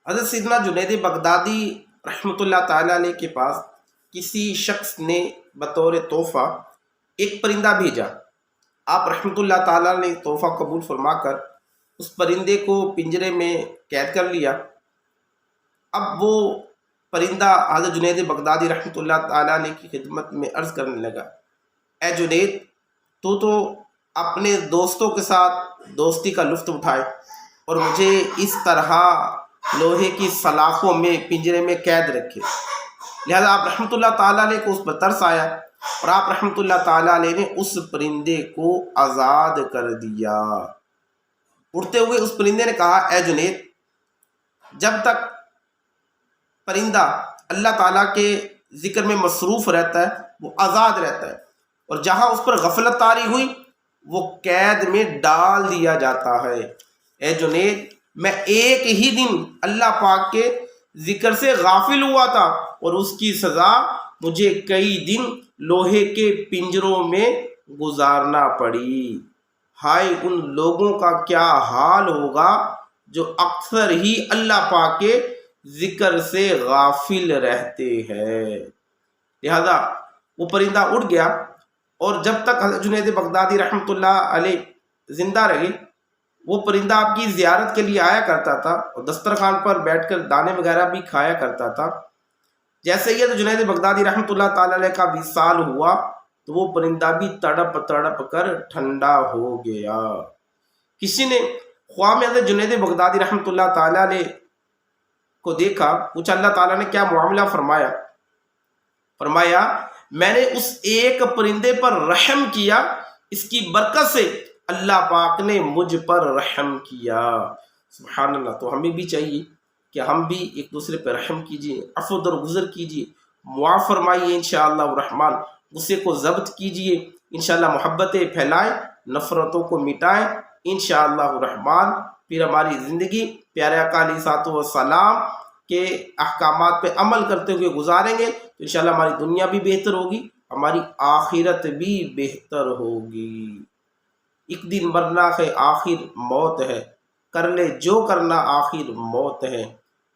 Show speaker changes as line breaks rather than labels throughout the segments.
حضرت سیدنا جنید بغدادی رحمۃ اللہ تعالیٰ علیہ کے پاس کسی شخص نے بطور تحفہ ایک پرندہ بھیجا۔ آپ رحمۃ اللہ تعالیٰ نے تحفہ قبول فرما کر اس پرندے کو پنجرے میں قید کر لیا۔ اب وہ پرندہ حضرت جنید بغدادی رحمۃ اللہ تعالیٰ علیہ کی خدمت میں عرض کرنے لگا، اے جنید، تو اپنے دوستوں کے ساتھ دوستی کا لطف اٹھائے اور مجھے اس طرح لوہے کی سلاخوں میں پنجرے میں قید رکھے۔ لہذا آپ رحمۃ اللہ تعالیٰ علیہ کو اس پر ترس آیا اور آپ رحمۃ اللہ تعالیٰ علیہ نے اس پرندے کو آزاد کر دیا۔ اڑتے ہوئے اس پرندے نے کہا، اے جنید، جب تک پرندہ اللہ تعالیٰ کے ذکر میں مصروف رہتا ہے وہ آزاد رہتا ہے، اور جہاں اس پر غفلت طاری ہوئی وہ قید میں ڈال دیا جاتا ہے۔ اے جنید، میں ایک ہی دن اللہ پاک کے ذکر سے غافل ہوا تھا اور اس کی سزا مجھے کئی دن لوہے کے پنجروں میں گزارنا پڑی۔ ہائے ان لوگوں کا کیا حال ہوگا جو اکثر ہی اللہ پاک کے ذکر سے غافل رہتے ہیں۔ لہذا وہ پرندہ اڑ گیا، اور جب تک حضرت جنید بغدادی رحمۃ اللہ علیہ زندہ رہے وہ پرندہ آپ کی زیارت کے لیے آیا کرتا تھا اور دسترخوان پر بیٹھ کر دانے وغیرہ بھی کھایا کرتا تھا۔ جیسے ہی جنید بغدادی رحمۃ اللہ تعالی علیہ کا وصال ہوا تو وہ پرندہ بھی تڑپ تڑپ کر ٹھنڈا ہو گیا۔ کسی نے خواب میں حضرت جنید بغدادی رحمۃ اللہ تعالی علیہ کو دیکھا، پوچھا اللہ تعالیٰ نے کیا معاملہ؟ فرمایا میں نے اس ایک پرندے پر رحم کیا، اس کی برکت سے اللہ پاک نے مجھ پر رحم کیا۔ سبحان اللہ۔ تو ہمیں بھی چاہیے کہ ہم بھی ایک دوسرے پر رحم کیجیے، عفو درگزر کیجیے، معاف فرمائیے انشاءاللہ الرحمن، غصے کو ضبط کیجیے، انشاءاللہ محبتیں پھیلائیں، نفرتوں کو مٹائیں انشاءاللہ الرحمن۔ پھر ہماری زندگی پیارے آقا علیہ الصلوۃ والسلام کے احکامات پہ عمل کرتے ہوئے گزاریں گے تو انشاءاللہ ہماری دنیا بھی بہتر ہوگی، ہماری آخرت بھی بہتر ہوگی۔ ایک دن مرنا ہے آخر موت ہے، کر لے جو کرنا آخر موت ہے،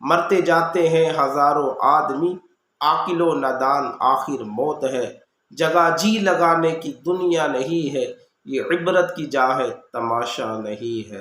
مرتے جاتے ہیں ہزاروں آدمی، عاقل و نادان آخر موت ہے، جگہ جی لگانے کی دنیا نہیں ہے، یہ عبرت کی جا ہے تماشا نہیں ہے۔